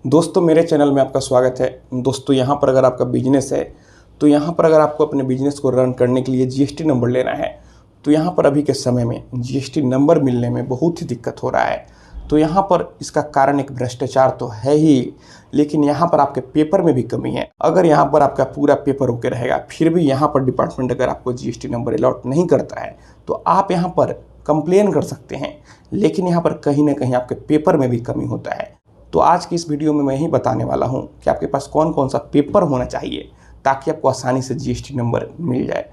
दोस्तों मेरे चैनल में आपका स्वागत है। दोस्तों यहाँ पर अगर आपका बिजनेस है तो यहाँ पर अगर आपको अपने बिजनेस को रन करने के लिए जीएसटी नंबर लेना है तो यहाँ पर अभी के समय में जीएसटी नंबर मिलने में बहुत ही दिक्कत हो रहा है। तो यहाँ पर इसका कारण एक भ्रष्टाचार तो है ही, लेकिन यहाँ पर आपके पेपर में भी कमी है। अगर यहाँ पर आपका पूरा पेपर होके रहेगा फिर भी यहाँ पर डिपार्टमेंट अगर आपको जीएसटी नंबर अलॉट नहीं करता है तो आप यहाँ पर कंप्लेन कर सकते हैं, लेकिन यहाँ पर कहीं ना कहीं आपके पेपर में भी कमी होता है। तो आज की इस वीडियो में मैं ही बताने वाला हूं कि आपके पास कौन कौन सा पेपर होना चाहिए ताकि आपको आसानी से जीएसटी नंबर मिल जाए।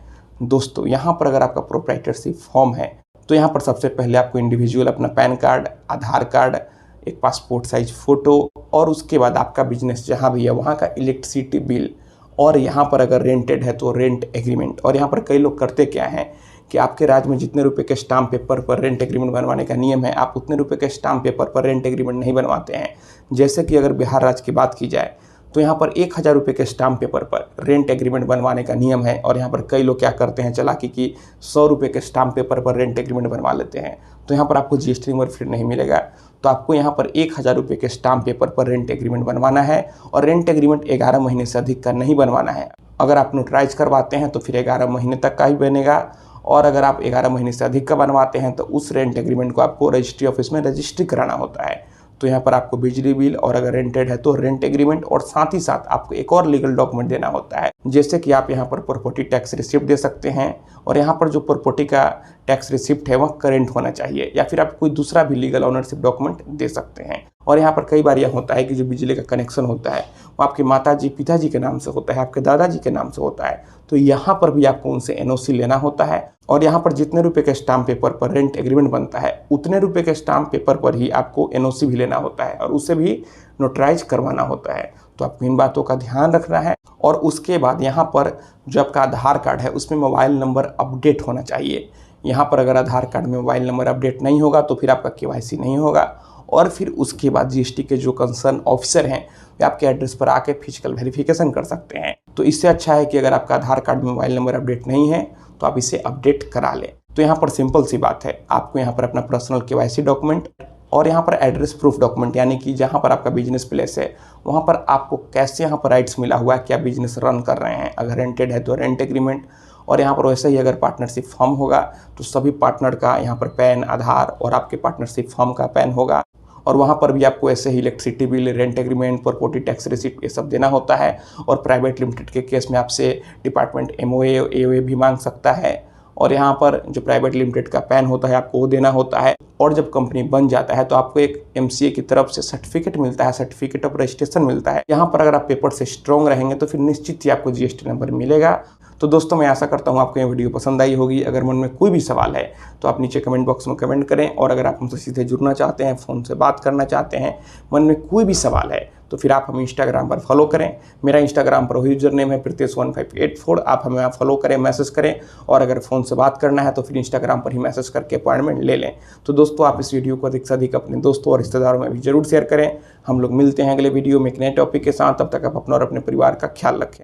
दोस्तों यहाँ पर अगर आपका प्रोप्राइटरशिप फॉर्म है तो यहाँ पर सबसे पहले आपको इंडिविजुअल अपना पैन कार्ड, आधार कार्ड, एक पासपोर्ट साइज फ़ोटो और उसके बाद आपका बिजनेस जहाँ भी है वहाँ का इलेक्ट्रिसिटी बिल, और यहाँ पर अगर रेंटेड है तो रेंट एग्रीमेंट। और यहाँ पर कई लोग करते क्या हैं कि आपके राज्य में जितने रुपए के स्टाम्प पेपर पर रेंट एग्रीमेंट बनवाने का नियम है, आप उतने रुपए के स्टाम्प पेपर पर रेंट एग्रीमेंट नहीं बनवाते हैं। जैसे कि अगर बिहार राज्य की बात की जाए तो यहाँ पर 1000 रुपये के स्टाम्प पेपर पर रेंट एग्रीमेंट बनवाने का नियम है, और यहाँ पर कई लोग क्या करते हैं चालाकी की 100 रुपये के स्टाम्प पेपर पर रेंट एग्रीमेंट बनवा लेते हैं। तो यहाँ पर आपको जीएसटी नंबर फिर नहीं मिलेगा। तो आपको यहाँ पर 1000 रुपये के स्टाम्प पेपर पर रेंट एग्रीमेंट बनवाना है, और रेंट एग्रीमेंट 11 महीने से अधिक का नहीं बनवाना है। अगर आप नोटराइज करवाते हैं तो फिर 11 महीने तक का ही बनेगा, और अगर आप 11 महीने से अधिक का बनवाते हैं तो उस रेंट एग्रीमेंट को आपको रजिस्ट्री ऑफिस में रजिस्ट्री कराना होता है। तो यहाँ पर आपको बिजली बिल, और अगर रेंटेड है तो रेंट एग्रीमेंट, और साथ ही साथ आपको एक और लीगल डॉक्यूमेंट देना होता है। जैसे कि आप यहाँ पर प्रॉपर्टी टैक्स रिसिप्ट दे सकते हैं, और यहाँ पर जो प्रॉपर्टी का टैक्स रिसिप्ट है वह करेंट होना चाहिए, या फिर आप कोई दूसरा भी लीगल ओनरशिप डॉक्यूमेंट दे सकते हैं। और यहाँ पर कई बार यह होता है कि जो बिजली का कनेक्शन होता है वो आपके माताजी पिताजी के नाम से होता है, आपके दादाजी के नाम से होता है। तो यहाँ पर भी आपको उनसे एनओसी लेना होता है, और यहाँ पर जितने रुपए के स्टाम्प पेपर पर रेंट एग्रीमेंट बनता है उतने रुपए के स्टाम्प पेपर पर ही आपको एनओसी भी लेना होता है, और उसे भी नोटराइज करवाना होता है। तो आपको इन बातों का ध्यान रखना है। और उसके बाद यहाँ पर जो आपका आधार कार्ड है उसमें मोबाइल नंबर अपडेट होना चाहिए। यहाँ पर अगर आधार कार्ड में मोबाइल नंबर अपडेट नहीं होगा तो फिर आपका केवाईसी नहीं होगा, और फिर उसके बाद जीएसटी के जो कंसर्न ऑफिसर हैं वे आपके एड्रेस पर आके फिजिकल वेरिफिकेशन कर सकते हैं। तो इससे अच्छा है कि अगर आपका आधार कार्ड में मोबाइल नंबर अपडेट नहीं है तो आप इसे अपडेट करा लें। तो यहाँ पर सिंपल सी बात है, आपको यहाँ पर अपना पर्सनल केवाईसी डॉक्यूमेंट और यहाँ पर एड्रेस प्रूफ डॉक्यूमेंट, यानी कि जहाँ पर आपका बिजनेस प्लेस है वहाँ पर आपको कैसे यहाँ पर राइट्स मिला हुआ है, क्या बिजनेस रन कर रहे हैं। अगर रेंटेड है तो रेंट एग्रीमेंट, और यहाँ पर वैसे ही अगर पार्टनरशिप फॉर्म होगा तो सभी पार्टनर का यहाँ पर पैन, आधार और आपके पार्टनरशिप फॉर्म का पैन होगा। और वहाँ पर भी आपको ऐसे ही electricity bill, rent agreement, property tax receipt ये सब देना होता है। और प्राइवेट लिमिटेड के केस में आपसे डिपार्टमेंट एमओए एओए भी मांग सकता है, और यहाँ पर जो प्राइवेट लिमिटेड का पैन होता है आपको वो देना होता है। और जब कंपनी बन जाता है तो आपको एक एमसीए की तरफ से सर्टिफिकेट मिलता है, सर्टिफिकेट ऑफ रजिस्ट्रेशन मिलता है। यहाँ पर अगर आप पेपर से स्ट्रॉन्ग रहेंगे तो फिर निश्चित ही आपको जीएसटी नंबर मिलेगा। तो दोस्तों मैं आशा करता हूँ आपको ये वीडियो पसंद आई होगी। अगर मन में कोई भी सवाल है तो आप नीचे कमेंट बॉक्स में कमेंट करें, और अगर आप हमसे सीधे जुड़ना चाहते हैं, फ़ोन से बात करना चाहते हैं, मन में कोई भी सवाल है तो फिर आप हमें इंस्टाग्राम पर फॉलो करें। मेरा इंस्टाग्राम पर यूजर नेम है Pritesh1584। आप हमें वहाँ फॉलो करें, मैसेज करें, और अगर फ़ोन से बात करना है तो फिर इंस्टाग्राम पर ही मैसेज करके अपॉइंटमेंट ले लें। तो दोस्तों आप इस वीडियो को अधिक से अधिक अपने दोस्तों और रिश्तेदारों में भी जरूर शेयर करें। हम लोग मिलते हैं अगले वीडियो में एक नए टॉपिक के साथ। तब तक आप अपना और अपने परिवार का ख्याल रखें।